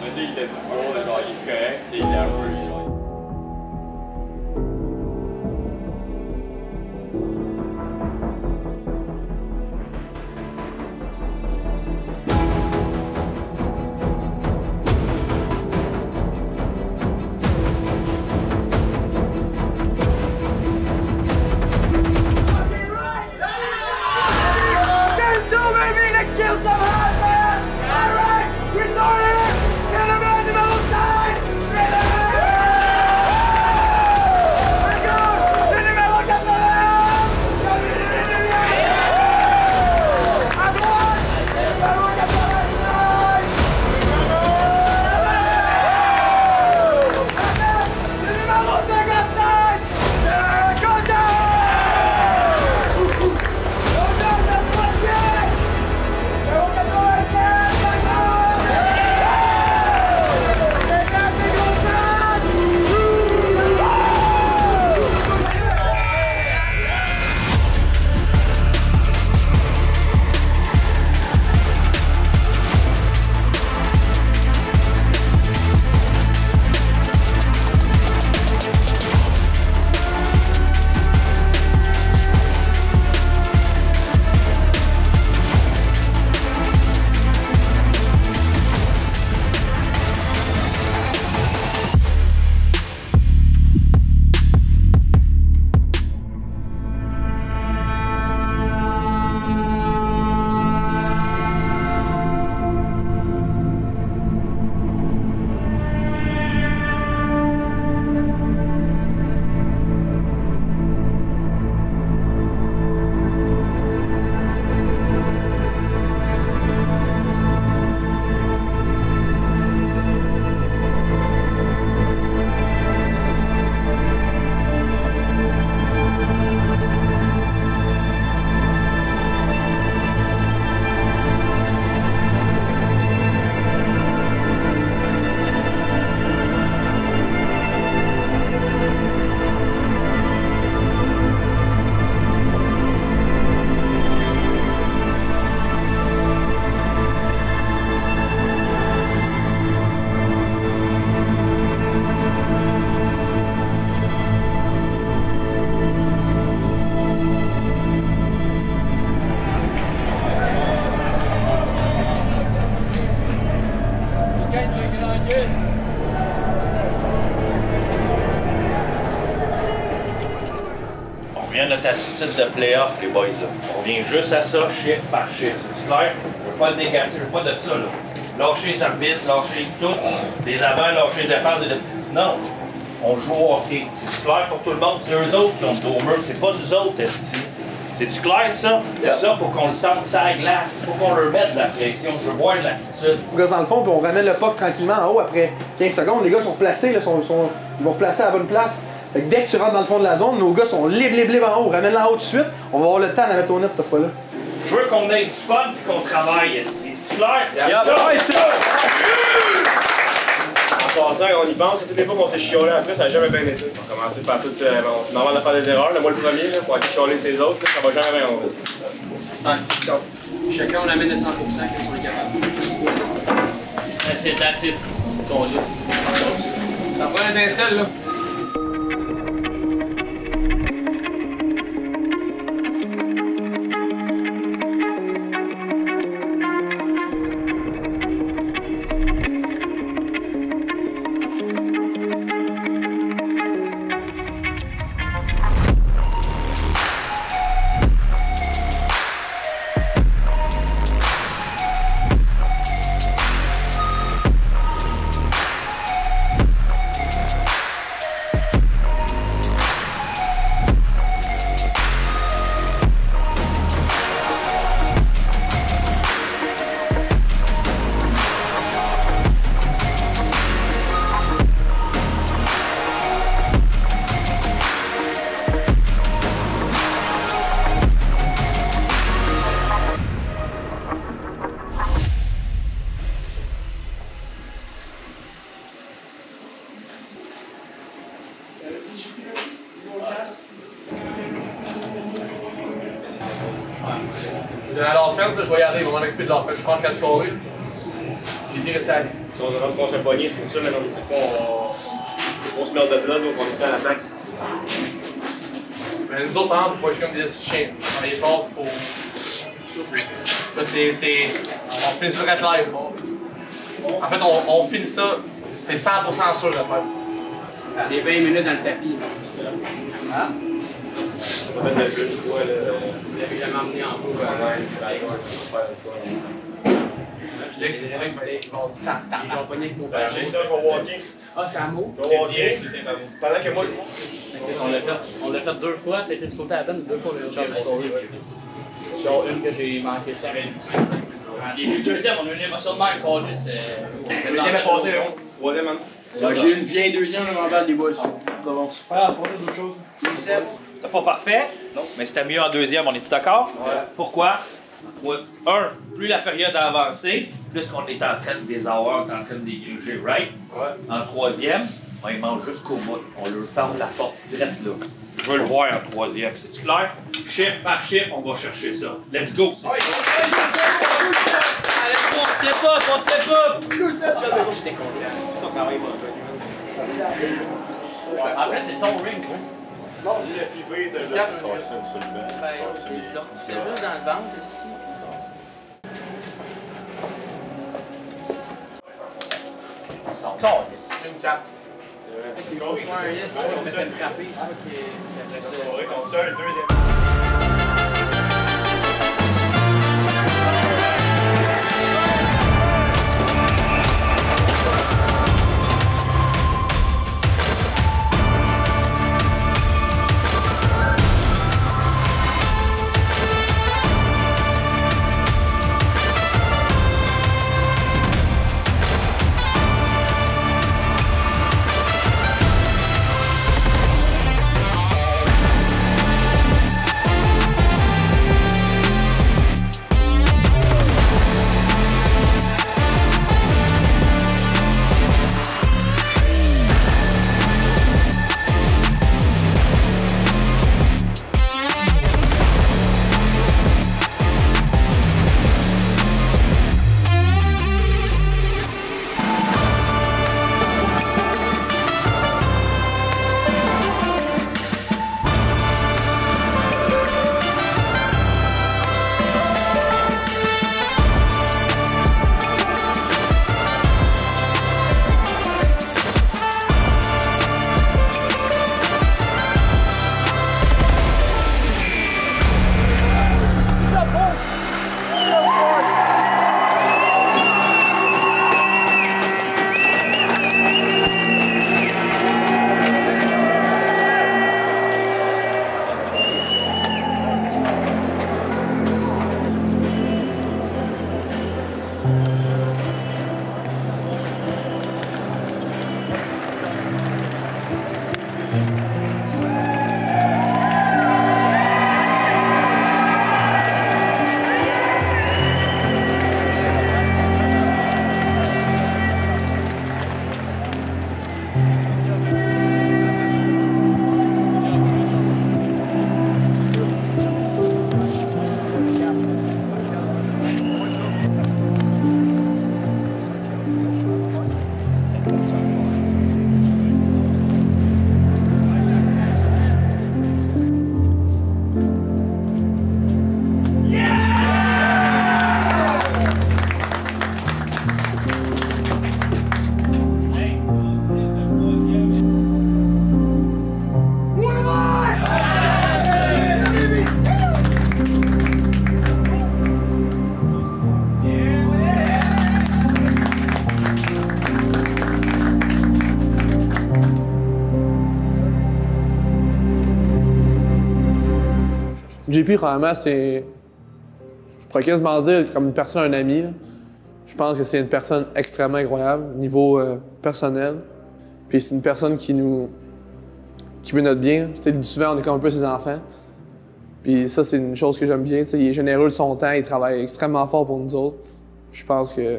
Mais il était gros, genre il est correct, il est un peu. On revient à notre attitude de playoff, les boys. Là. On revient juste à ça, chiffre par chiffre. C'est clair? Je veux pas de négatif, je veux pas de ça. Là. Lâcher les arbitres, lâcher tout, les avants, lâcher les défenses. Non, on joue au hockey. C'est clair pour tout le monde. C'est eux autres qui ont le dos au mur, c'est pas nous autres, esti. C'est-tu clair, ça? Yep. Ça, faut qu'on le sente sur la glace. Faut qu'on leur mette de la pression. Je veux voir de l'attitude. On gosse dans le fond, puis on ramène le puck tranquillement en haut après 15 secondes. Les gars sont placés, là, ils vont replacer à la bonne place. Fait que dès que tu rentres dans le fond de la zone, nos gars sont libre en haut. Ramène-la en haut tout de suite. On va avoir le temps de la mettre au net cette fois-là. Je veux qu'on ait du fun et qu'on travaille, esti. C'est clair? En passant, on y pense, toutes les fois qu'on s'est chiolé après, ça n'a jamais bien été. On a commencé par tout. On normal de faire des erreurs, le moi le premier, là, pour aller chialer ses autres, là, ça va jamais bien. Ouais. Chacun on amène notre 100% quand on est capable. That's it. Ton liste. Ça prend une étincelle là. À l'offense, je vais y aller, ils vont m'en occuper de l'offense. Je prends le 4 carrés. J'ai dit rester à lui. Si on se rend compte qu'on poignet, c'est pour ça, mais des fois, on se meurt de blood, donc on est à l'attaque. Mais nous autres, par exemple, il faut jouer comme des chiens. On est fort pour. On finit ça direct live. En fait, on finit ça, c'est 100% sûr de faire. C'est 20 minutes dans le tapis. Hein? On va mettre le jeu une fois, Vous l'avez jamais emmené en cours. Je l'ai expliqué, ils vont du temps. Ils ont pogné avec nos J'ai ça, je vais walker. Ah, c'était un mot? Je vais walker. Pendant que moi, je joue. On l'a fait 2 fois, c'était du côté à la peine, 2 fois, on a eu dont une que j'ai manqué ça. Les deuxième, on a eu une émotion de même, Carlis. Le deuxième est passé, Léon. Troisième, man. J'ai eu une vieille deuxième, je m'en bats des boys. Ah, pour d'autres choses. C'était pas parfait, mais c'était mieux en deuxième, on est d'accord? Ouais. Pourquoi? Plus la période a avancé, plus qu'on est en train de les avoir, on est en train de les gruger, right? Ouais. En troisième, on les mange jusqu'au bout. On leur ferme la porte direct là. Je veux le voir en troisième, c'est-tu clair? Chiffre par chiffre, on va chercher ça. Let's go! Allez, on step up, on step up! J'étais content. C'est ton travail, moi. Après, c'est ton ring, gros. Non, il a flippé, c'est le C'est juste dans le ventre, ici. Ils sont Carlis. Une carte. Soit un hit, soit il me fait frapper, soit qui après ça. Ton seul, deuxième. JP, probablement, c'est. Je pourrais quasiment dire comme une personne, un ami. Là. Je pense que c'est une personne extrêmement incroyable, au niveau personnel. Puis c'est une personne qui veut notre bien. Tu sais, souvent, on est comme un peu ses enfants. Puis ça, c'est une chose que j'aime bien. Tu sais, il est généreux de son temps, il travaille extrêmement fort pour nous autres. Je pense que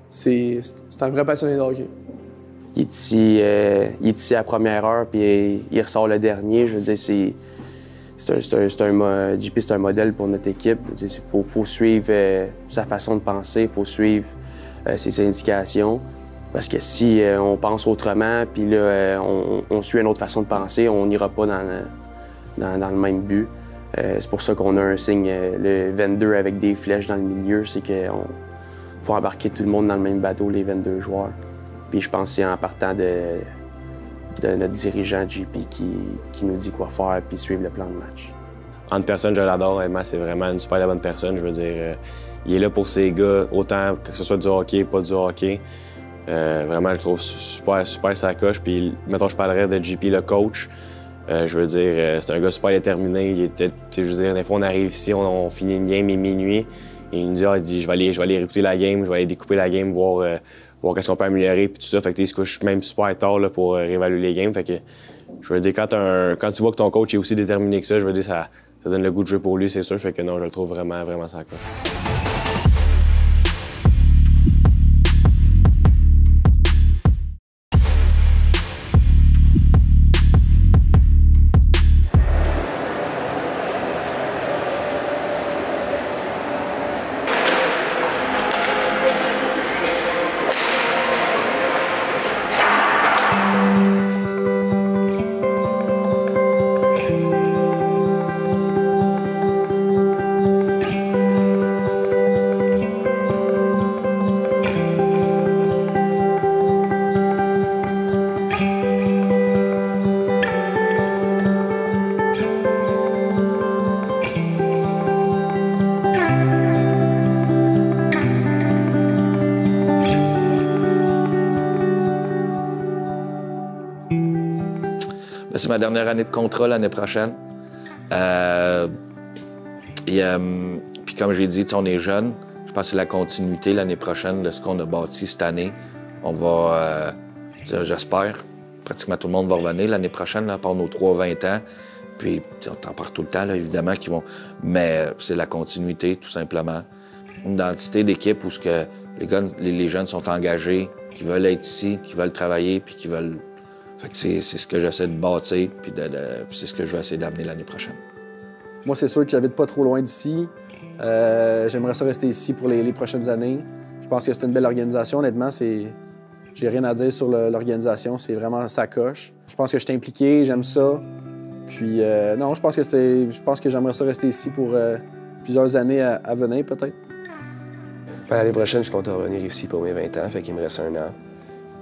c'est un vrai passionné de hockey. Il est ici à la première heure, puis il ressort le dernier. Je veux dire, JP, c'est un modèle pour notre équipe. Il faut suivre sa façon de penser, il faut suivre ses indications. Parce que si on pense autrement, puis là, on suit une autre façon de penser, on n'ira pas dans le même but. C'est pour ça qu'on a un signe, le 22 avec des flèches dans le milieu, c'est qu'il faut embarquer tout le monde dans le même bateau, les 22 joueurs. Puis je pense que c'est en partant de notre dirigeant JP qui nous dit quoi faire puis suivre le plan de match. Entre personnes, je l'adore. Emma, c'est vraiment une super bonne personne. Je veux dire, il est là pour ses gars, autant que ce soit du hockey, pas du hockey. Vraiment, je le trouve super sa coche. Puis, mettons, je parlerais de JP, le coach. Je veux dire, c'est un gars super déterminé. Il était, je veux dire, des fois, on arrive ici, on finit une game, il est minuit. Et il nous dit, il dit je vais aller réécouter la game, je vais aller découper la game, voir qu'est-ce qu'on peut améliorer, puis tout ça. Fait que il se couche même super tard là, pour réévaluer les games. Fait que, je veux dire, quand tu vois que ton coach est aussi déterminé que ça, je veux dire, ça donne le goût de jeu pour lui, c'est sûr. Fait que non, je le trouve vraiment ça coche. C'est ma dernière année de contrat l'année prochaine. Puis comme j'ai dit, on est jeunes. Je pense que c'est la continuité l'année prochaine de ce qu'on a bâti cette année. On va, j'espère, pratiquement tout le monde va revenir l'année prochaine, là, à part nos 3-20 ans. Puis on t'en parle tout le temps, là, évidemment, qui vont. Mais c'est la continuité, tout simplement. Une identité d'équipe où les jeunes sont engagés, qui veulent être ici, qui veulent travailler, puis qui veulent. Fait que c'est ce que j'essaie de bâtir, puis c'est ce que je vais essayer d'amener l'année prochaine. Moi, c'est sûr que j'habite pas trop loin d'ici. J'aimerais ça rester ici pour les prochaines années. Je pense que c'est une belle organisation, honnêtement. J'ai rien à dire sur l'organisation, c'est vraiment sa coche. Je pense que je suis impliqué, j'aime ça. Puis non, je pense que j'aimerais ça rester ici pour plusieurs années à venir, peut-être. L'année prochaine, je compte revenir ici pour mes 20 ans, fait qu'il me reste 1 an.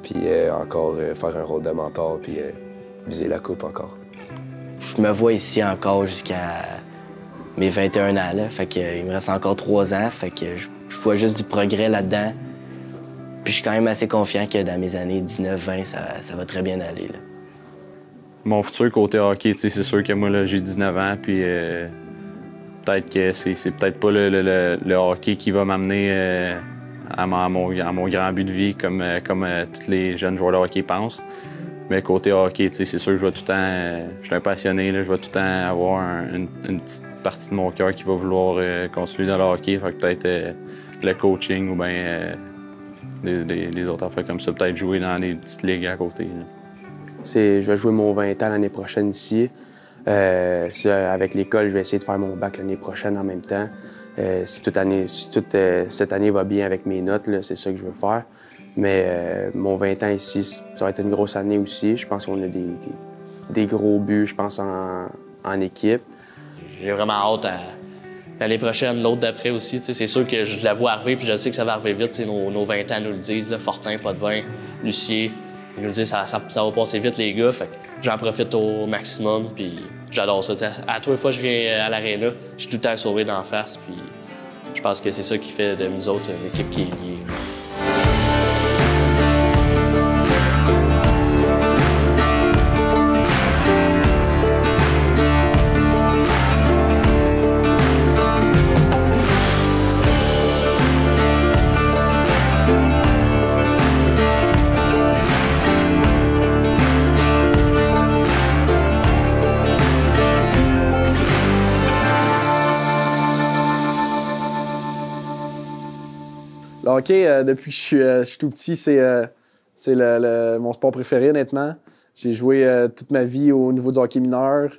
Puis encore faire un rôle de mentor, puis viser la coupe encore. Je me vois ici encore jusqu'à mes 21 ans, là. Fait qu'il me reste encore 3 ans, fait que je vois juste du progrès là-dedans. Puis je suis quand même assez confiant que dans mes années 19-20, ça va très bien aller, là. Mon futur côté hockey, c'est sûr que moi, là, j'ai 19 ans, puis peut-être que c'est peut-être pas le hockey qui va m'amener à mon grand but de vie, comme tous les jeunes joueurs de hockey pensent. Mais côté hockey, c'est sûr que je vais tout le temps. Je suis un passionné, là, je vais tout le temps avoir une petite partie de mon cœur qui va vouloir continuer dans le hockey. Fait que peut-être le coaching ou bien des autres affaires comme ça. Peut-être jouer dans des petites ligues à côté. Je vais jouer mon 20 ans l'année prochaine ici. Avec l'école, je vais essayer de faire mon bac l'année prochaine en même temps. Si toute cette année va bien avec mes notes, c'est ça que je veux faire. Mais mon 20 ans ici, ça va être une grosse année aussi. Je pense qu'on a des gros buts, je pense, en équipe. J'ai vraiment hâte à l'année prochaine, l'autre d'après aussi. C'est sûr que je la vois arriver, puis je sais que ça va arriver vite. Nos 20 ans nous le disent, là, Fortin, Potvin, Lucier. Ils nous disent ça va passer vite, les gars. Fait que j'en profite au maximum, puis j'adore ça. À toutes les fois que je viens à l'aréna, je suis tout le temps sauvé d'en face, puis je pense que c'est ça qui fait de nous autres une équipe qui est liée. Le hockey, depuis que je suis tout petit, c'est mon sport préféré, honnêtement. J'ai joué toute ma vie au niveau du hockey mineur.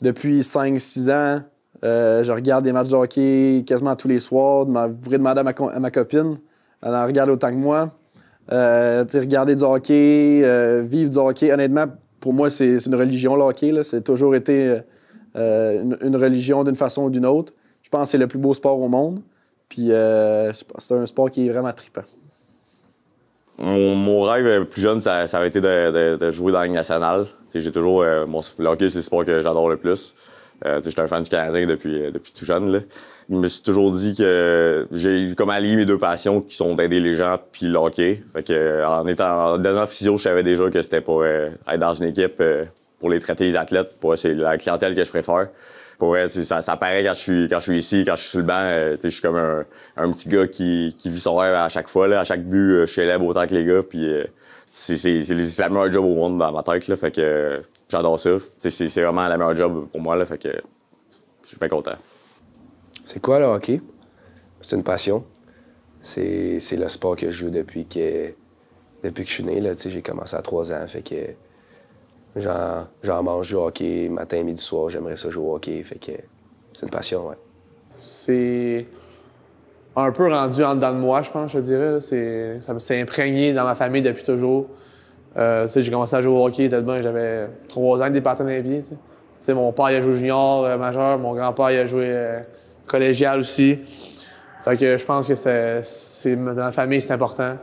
depuis 5-6 ans, je regarde des matchs de hockey quasiment tous les soirs. Vous pourrez demander à ma copine. Elle en regarde autant que moi. Regarder du hockey, vivre du hockey, honnêtement, pour moi, c'est une religion, le hockey. C'est toujours été une religion d'une façon ou d'une autre. Je pense que c'est le plus beau sport au monde. Puis c'est un sport qui est vraiment trippant. Mon rêve plus jeune, ça a été de jouer dans la Ligue nationale. J'ai toujours... le hockey, c'est le sport que j'adore le plus. J'étais un fan du Canadien depuis tout jeune. Là. Je me suis toujours dit que j'ai comme allié mes deux passions qui sont d'aider les gens puis le hockey. Fait que, en devenant physio, je savais déjà que c'était pour être dans une équipe pour les traiter les athlètes. C'est la clientèle que je préfère. Pour vrai, ça paraît quand je suis ici, quand je suis sur le banc, je suis comme un petit gars qui vit son rêve à chaque fois. Là. À chaque but, je célèbre autant que les gars. Puis c'est la meilleure job au monde dans ma tête. Là, fait que j'adore ça. C'est vraiment la meilleure job pour moi. Là, fait que je suis bien content. C'est quoi le hockey? C'est une passion. C'est le sport que je joue depuis que je suis né. J'ai commencé à 3 ans. Fait que j'en mange du hockey matin, midi, soir. J'aimerais ça jouer au hockey. Fait que c'est une passion, ouais. C'est un peu rendu en dedans de moi, je pense, je dirais. Ça s'est imprégné dans ma famille depuis toujours. J'ai commencé à jouer au hockey tellement j'avais 3 ans avec des patins dans les pieds. Mon père il a joué junior, majeur. Mon grand-père il a joué collégial aussi. Fait que je pense que dans la famille, c'est important.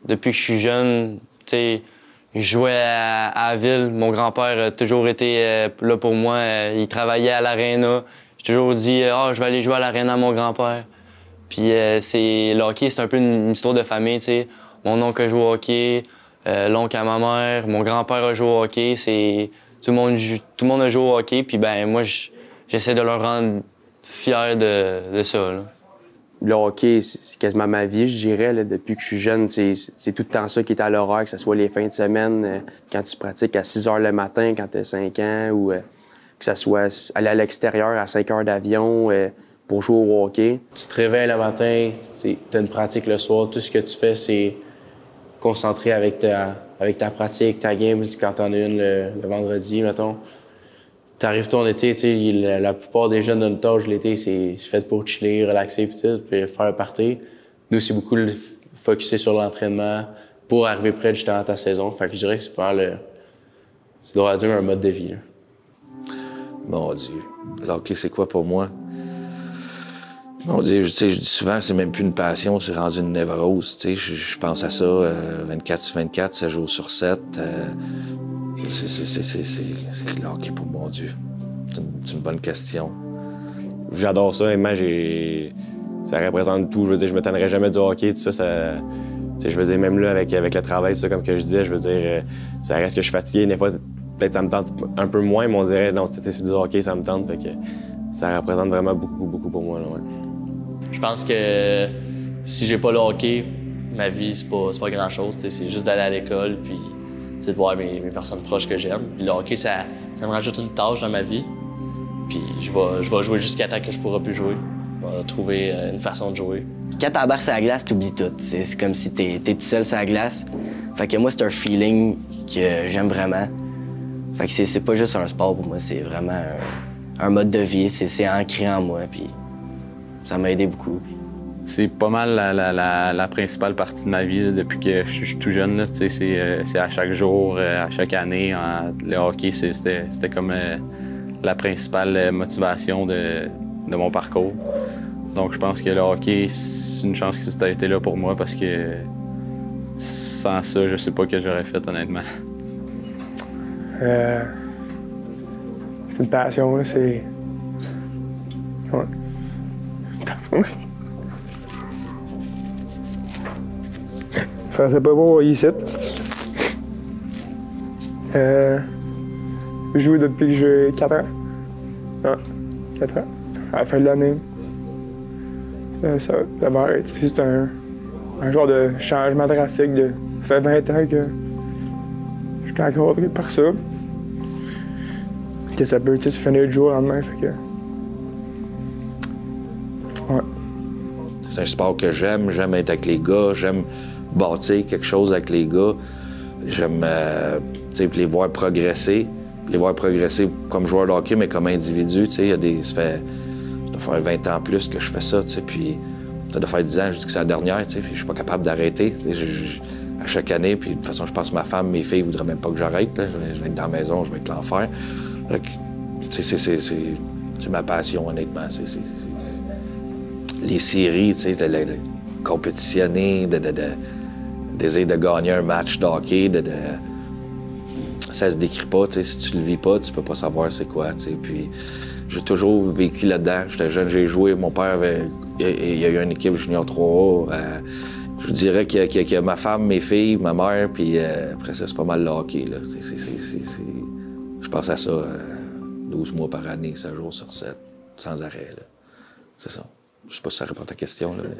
Depuis que je suis jeune, je jouais à la ville. Mon grand-père a toujours été là pour moi. Il travaillait à l'aréna. J'ai toujours dit je vais aller jouer à l'aréna à mon grand-père. Puis le hockey, c'est un peu une histoire de famille. T'sais. Mon oncle a joué au hockey, l'oncle à ma mère, mon grand-père a joué au hockey. Tout le monde a joué au hockey. Puis moi, j'essaie de leur rendre fiers de ça. Là. Le hockey, c'est quasiment ma vie, je dirais. Là. Depuis que je suis jeune, c'est tout le temps ça qui est à l'horaire, que ce soit les fins de semaine, quand tu pratiques à 6 h le matin quand tu as 5 ans, ou que ce soit aller à l'extérieur à 5 heures d'avion pour jouer au hockey. Tu te réveilles le matin, tu as une pratique le soir, tout ce que tu fais, c'est concentré avec ta pratique, ta game, quand tu en as une le vendredi, mettons. T'arrives ton été, la plupart des jeunes de notre âge, l'été, c'est fait pour chiller, relaxer, puis tout, puis faire un party. Nous, c'est beaucoup focusser sur l'entraînement pour arriver près justement à ta saison. Fait que je dirais que c'est pas ça doit dire un mode de vie. Là. Mon Dieu. Le hockey, c'est quoi pour moi? Mon Dieu, je dis souvent, c'est même plus une passion, c'est rendu une névrose. Je pense à ça 24/24, 7 jours sur 7. C'est le hockey pour mon Dieu. C'est une bonne question. J'adore ça, vraiment, ça représente tout. Je veux dire, je me tannerais jamais du hockey, tout ça. Je veux dire, même là, avec le travail, ça, comme que je disais, je veux dire, ça reste que je suis fatigué. Des fois, peut-être ça me tente un peu moins, mais on dirait, non, c'est du hockey, ça me tente. Fait que ça représente vraiment beaucoup, beaucoup pour moi. Là, ouais. Je pense que si j'ai pas le hockey, ma vie, c'est pas grand-chose. C'est juste d'aller à l'école, puis de voir mes personnes proches que j'aime. Puis le hockey, ça me rajoute une tâche dans ma vie. Puis je vais jouer jusqu'à temps que je pourrai plus jouer. Je vais trouver une façon de jouer. Quand t'embarques sur la glace, t'oublies tout. C'est comme si t'es tout seul sur la glace. Fait que moi, c'est un feeling que j'aime vraiment. Fait que c'est pas juste un sport pour moi, c'est vraiment un mode de vie. C'est ancré en moi, puis ça m'a aidé beaucoup. C'est pas mal la principale partie de ma vie là, depuis que je suis tout jeune. C'est à chaque jour, à chaque année. Le hockey, c'était comme la principale motivation de mon parcours. Donc je pense que le hockey, c'est une chance que ça ait été là pour moi parce que sans ça, je sais pas ce que j'aurais fait honnêtement. C'est une passion, là, c'est... Ouais. Ça c'est pas beau ici. Je joue depuis que j'ai 4 ans. Ah, 4 ans. À la fin de l'année. Ça va arrêter. C'est un genre de changement drastique. Ça fait 20 ans que je suis encadré par ça. Que ça peut se finir du jour au lendemain. Fait que... Ouais. C'est un sport que j'aime être avec les gars, j'aime bâtir quelque chose avec les gars, j'aime les voir progresser. les voir progresser comme joueur de hockey, mais comme individu, tu sais, il y a des... Ça doit faire 20 ans plus que je fais ça, tu sais, puis ça doit faire 10 ans, je dis que c'est la dernière, tu sais, puis je suis pas capable d'arrêter, tu sais, à chaque année, puis de toute façon, je pense que ma femme, mes filles voudraient même pas que j'arrête, là. Je vais être dans la maison, je vais être l'enfer. Tu sais, c'est ma passion, honnêtement. Les séries, tu sais, de compétitionner, d'essayer de gagner un match de hockey, ça se décrit pas, tu sais. Si tu le vis pas, tu peux pas savoir c'est quoi, tu sais. Puis j'ai toujours vécu là-dedans. J'étais jeune, j'ai joué. Mon père il y a eu une équipe junior 3A. Je dirais qu'il y a ma femme, mes filles, ma mère, puis après ça, c'est pas mal le hockey, là. Je pense à ça 12 mois par année, 7 jours sur 7, sans arrêt, là. C'est ça. Je sais pas si ça répond à ta question, là. Mais...